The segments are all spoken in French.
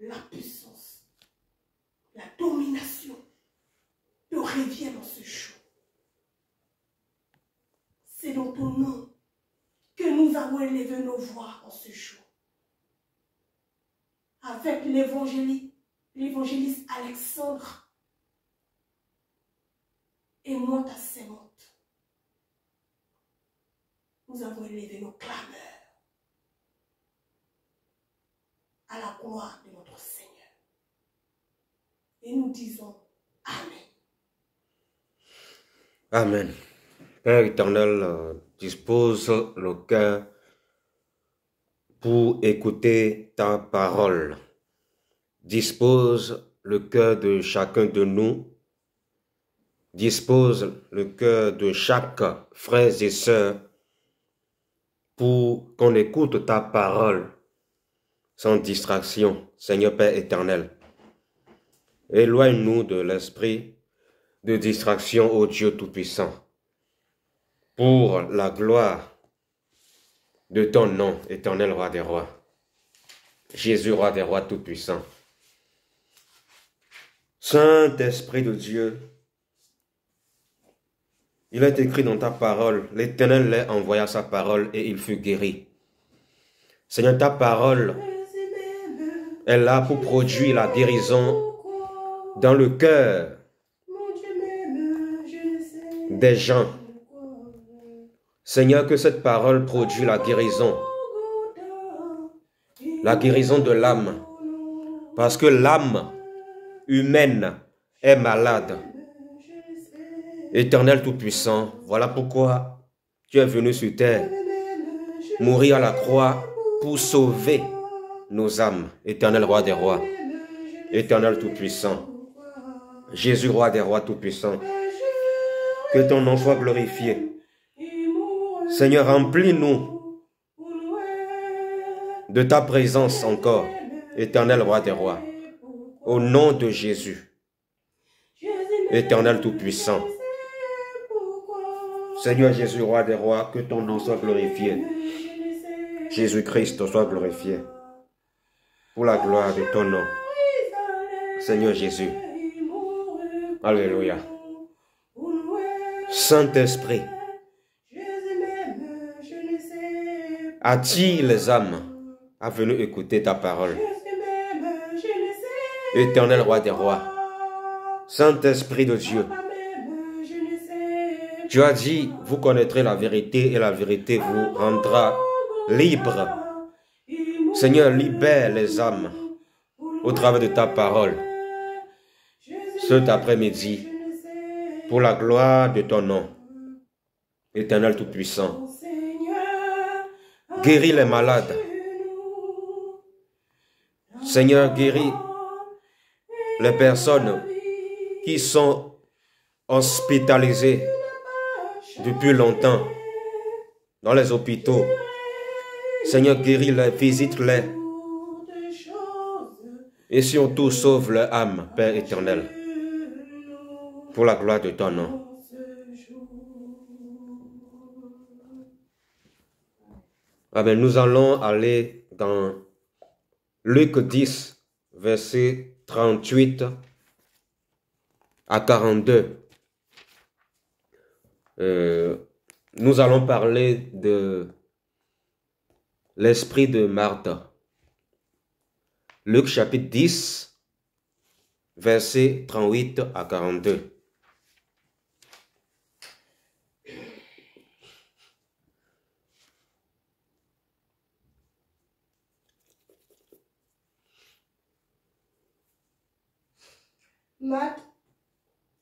la puissance, la domination te reviennent en ce jour. C'est dans ton nom que nous avons élevé nos voix en ce jour. Avec l'évangéliste Alexandre et moi, ta servante, nous avons élevé nos clameurs à la gloire de notre Seigneur. Et nous disons Amen. Amen. Père éternel, dispose le cœur pour écouter ta parole. Dispose le cœur de chacun de nous. Dispose le cœur de chaque frère et sœur pour qu'on écoute ta parole sans distraction, Seigneur Père éternel. Éloigne-nous de l'esprit de distraction, ô Dieu Tout-Puissant, pour la gloire de ton nom, éternel Roi des Rois. Jésus, Roi des Rois Tout-Puissant. Saint-Esprit de Dieu, il est écrit dans ta parole, l'Éternel leur envoya sa parole et il fut guéri. Seigneur, ta parole est là pour produire la guérison dans le cœur des gens. Seigneur, que cette parole produise la guérison de l'âme, parce que l'âme humaine est malade. Éternel Tout-Puissant, voilà pourquoi tu es venu sur terre, mourir à la croix pour sauver nos âmes. Éternel Roi des Rois, Éternel Tout-Puissant, Jésus Roi des Rois Tout-Puissant, que ton nom soit glorifié. Seigneur, remplis-nous de ta présence encore, Éternel Roi des Rois, au nom de Jésus, Éternel Tout-Puissant. Seigneur Jésus, Roi des Rois, que ton nom soit glorifié. Jésus-Christ soit glorifié pour la gloire de ton nom. Seigneur Jésus. Alléluia. Saint-Esprit, attire les âmes à venir écouter ta parole. Éternel Roi des Rois, Saint-Esprit de Dieu, tu as dit, vous connaîtrez la vérité et la vérité vous rendra libre. Seigneur, libère les âmes au travers de ta parole cet après-midi pour la gloire de ton nom, Éternel Tout-Puissant. Guéris les malades. Seigneur, guéris les personnes qui sont hospitalisées depuis longtemps dans les hôpitaux. Seigneur, guéris-les, visite-les et surtout sauve leur âme, Père éternel, pour la gloire de ton nom. Amen. Nous allons aller dans Luc 10, verset 38 à 42. Nous allons parler de l'esprit de Marthe. Luc chapitre 10, verset 38 à 42. Marthe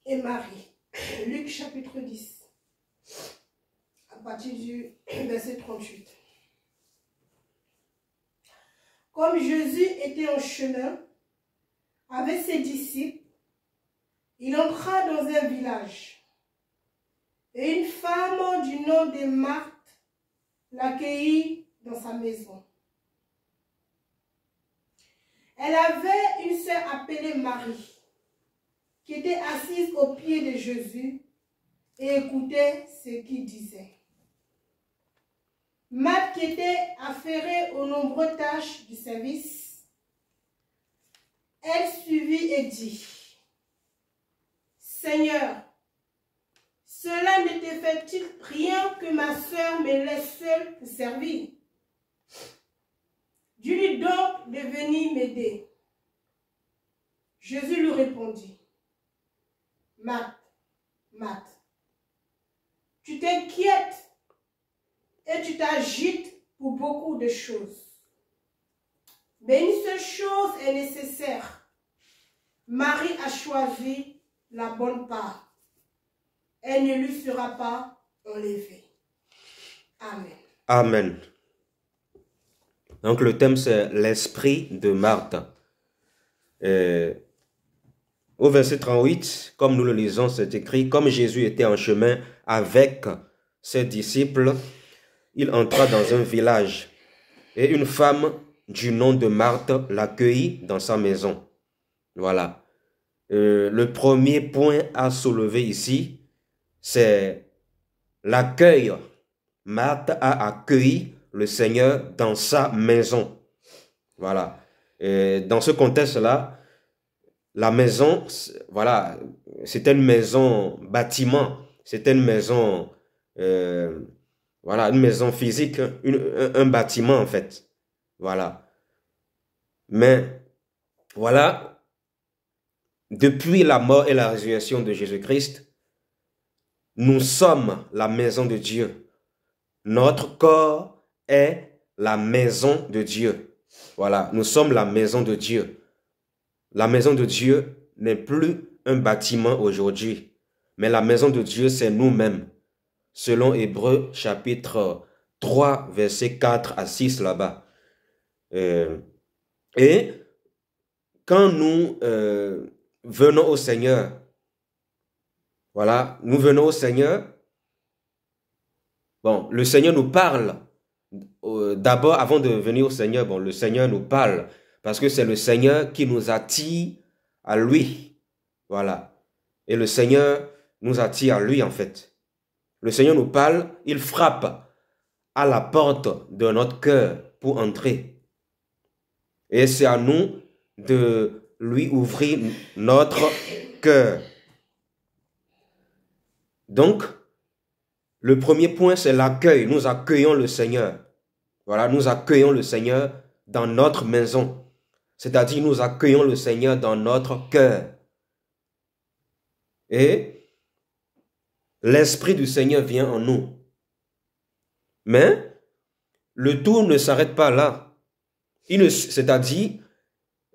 et Marie. Luc chapitre 10, à partir du verset 38. Comme Jésus était en chemin avec ses disciples, il entra dans un village. Et une femme du nom de Marthe l'accueillit dans sa maison. Elle avait une sœur appelée Marie, qui était assise aux pieds de Jésus et écoutait ce qu'il disait. Marthe, qui était affairée aux nombreuses tâches du service, elle suivit et dit, Seigneur, cela ne te fait-il rien que ma sœur me laisse seule pour servir? Dis-lui donc de venir m'aider. Jésus lui répondit, Marthe, Marthe, tu t'inquiètes et tu t'agites pour beaucoup de choses. Mais une seule chose est nécessaire. Marie a choisi la bonne part. Elle ne lui sera pas enlevée. Amen. Amen. Donc le thème c'est l'esprit de Marthe. Au verset 38, comme nous le lisons, c'est écrit, comme Jésus était en chemin avec ses disciples, il entra dans un village et une femme du nom de Marthe l'accueillit dans sa maison. Voilà. Le premier point à soulever ici, c'est l'accueil. Marthe a accueilli le Seigneur dans sa maison. Voilà. Et dans ce contexte-là, la maison, voilà, c'était une maison bâtiment, c'était une maison, voilà, une maison physique, un bâtiment en fait. Voilà. Mais, voilà, depuis la mort et la résurrection de Jésus-Christ, nous sommes la maison de Dieu. Notre corps est la maison de Dieu. Voilà, nous sommes la maison de Dieu. La maison de Dieu n'est plus un bâtiment aujourd'hui, mais la maison de Dieu, c'est nous-mêmes. Selon Hébreux chapitre 3, versets 4 à 6 là-bas. Et quand nous venons au Seigneur, voilà, nous venons au Seigneur, bon, le Seigneur nous parle. D'abord, avant de venir au Seigneur, bon, le Seigneur nous parle parce que c'est le Seigneur qui nous attire à lui. Voilà. Et le Seigneur nous attire à lui, en fait. Le Seigneur nous parle, il frappe à la porte de notre cœur pour entrer. Et c'est à nous de lui ouvrir notre cœur. Donc, le premier point, c'est l'accueil. Nous accueillons le Seigneur. Voilà, nous accueillons le Seigneur dans notre maison. C'est-à-dire, nous accueillons le Seigneur dans notre cœur. Et l'Esprit du Seigneur vient en nous. Mais le tout ne s'arrête pas là. C'est-à-dire,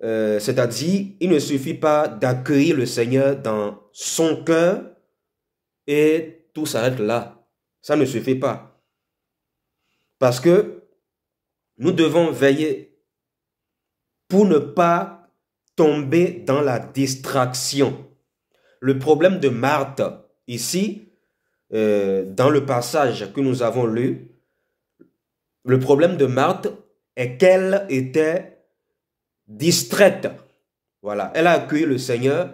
il ne suffit pas d'accueillir le Seigneur dans son cœur et tout s'arrête là. Ça ne suffit pas. Parce que nous devons veiller pour ne pas tomber dans la distraction. Le problème de Marthe, ici, dans le passage que nous avons lu, le problème de Marthe est qu'elle était distraite. Voilà, elle a accueilli le Seigneur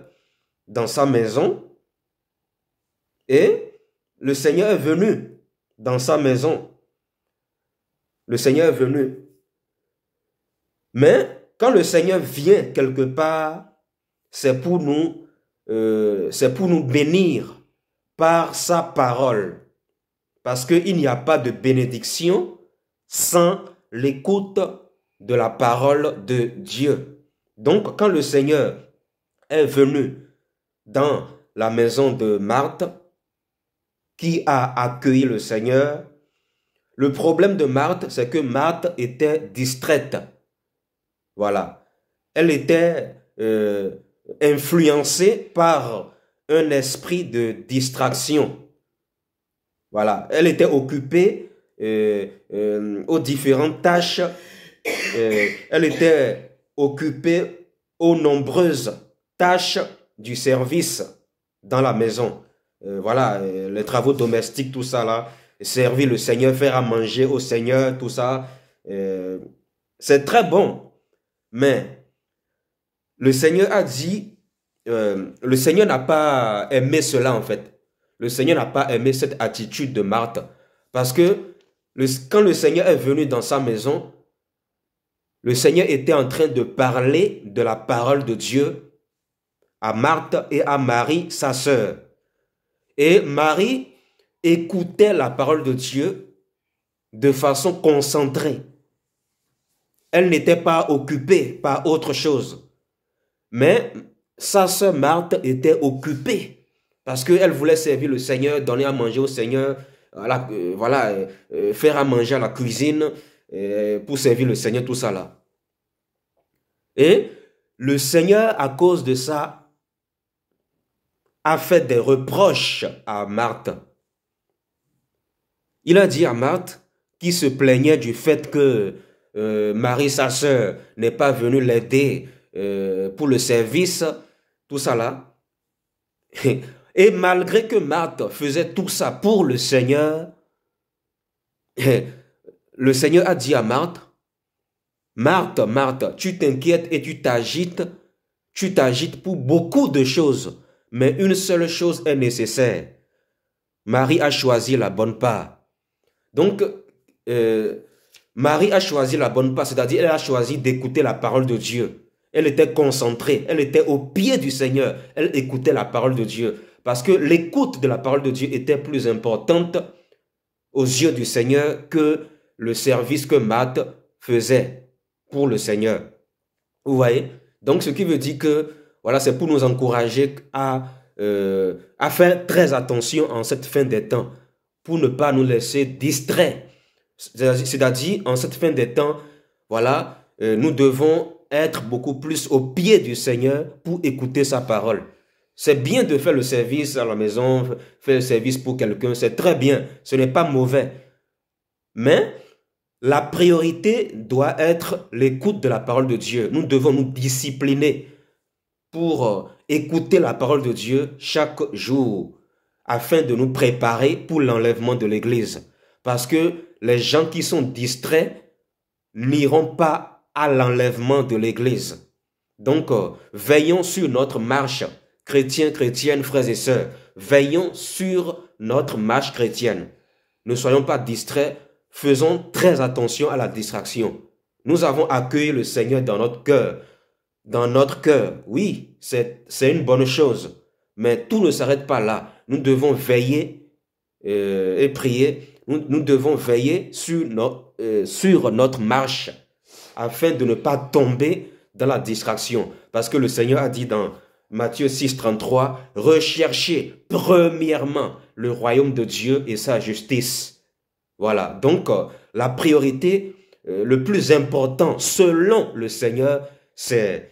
dans sa maison et le Seigneur est venu dans sa maison. Le Seigneur est venu. Mais quand le Seigneur vient quelque part, c'est pour nous bénir par sa parole. Parce qu'il n'y a pas de bénédiction sans l'écoute de la parole de Dieu. Donc, quand le Seigneur est venu dans la maison de Marthe, qui a accueilli le Seigneur, le problème de Marthe, c'est que Marthe était distraite. Voilà. Elle était influencée par un esprit de distraction. Voilà. Elle était occupée aux différentes tâches. Elle était occupée aux nombreuses tâches du service dans la maison. Voilà, les travaux domestiques, tout ça là, servir le Seigneur, faire à manger au Seigneur, tout ça, c'est très bon. Mais le Seigneur a dit, le Seigneur n'a pas aimé cela en fait. Le Seigneur n'a pas aimé cette attitude de Marthe. Parce que quand le Seigneur est venu dans sa maison, le Seigneur était en train de parler de la parole de Dieu à Marthe et à Marie, sa sœur. Et Marie écoutait la parole de Dieu de façon concentrée. Elle n'était pas occupée par autre chose. Mais sa sœur Marthe était occupée parce qu'elle voulait servir le Seigneur, donner à manger au Seigneur, faire à manger à la cuisine pour servir le Seigneur, tout ça là. Et le Seigneur, à cause de ça, a fait des reproches à Marthe. Il a dit à Marthe, qui se plaignait du fait que Marie, sa sœur, n'est pas venue l'aider pour le service, tout ça là. Et malgré que Marthe faisait tout ça pour le Seigneur, le Seigneur a dit à Marthe, Marthe, Marthe, tu t'inquiètes et tu t'agites pour beaucoup de choses, mais une seule chose est nécessaire. Marie a choisi la bonne part. Donc, Marie a choisi la bonne part, c'est-à-dire elle a choisi d'écouter la parole de Dieu. Elle était concentrée, elle était au pied du Seigneur, elle écoutait la parole de Dieu. Parce que l'écoute de la parole de Dieu était plus importante aux yeux du Seigneur que le service que Marthe faisait pour le Seigneur. Vous voyez? Donc, ce qui veut dire que, voilà, c'est pour nous encourager à faire très attention en cette fin des temps, pour ne pas nous laisser distraire. C'est-à-dire, en cette fin des temps, voilà, nous devons être beaucoup plus au pied du Seigneur pour écouter sa parole. C'est bien de faire le service à la maison, faire le service pour quelqu'un, c'est très bien, ce n'est pas mauvais. Mais la priorité doit être l'écoute de la parole de Dieu. Nous devons nous discipliner pour écouter la parole de Dieu chaque jour, afin de nous préparer pour l'enlèvement de l'Église. Parce que les gens qui sont distraits n'iront pas à l'enlèvement de l'Église. Donc, veillons sur notre marche, chrétiens, chrétiennes, frères et sœurs. Veillons sur notre marche chrétienne. Ne soyons pas distraits, faisons très attention à la distraction. Nous avons accueilli le Seigneur dans notre cœur. Dans notre cœur, oui, c'est une bonne chose. Mais tout ne s'arrête pas là. Nous devons veiller et prier. Nous devons veiller sur notre marche afin de ne pas tomber dans la distraction. Parce que le Seigneur a dit dans Matthieu 6, 33, « Recherchez premièrement le royaume de Dieu et sa justice. » Voilà, donc la priorité, le plus important selon le Seigneur, c'est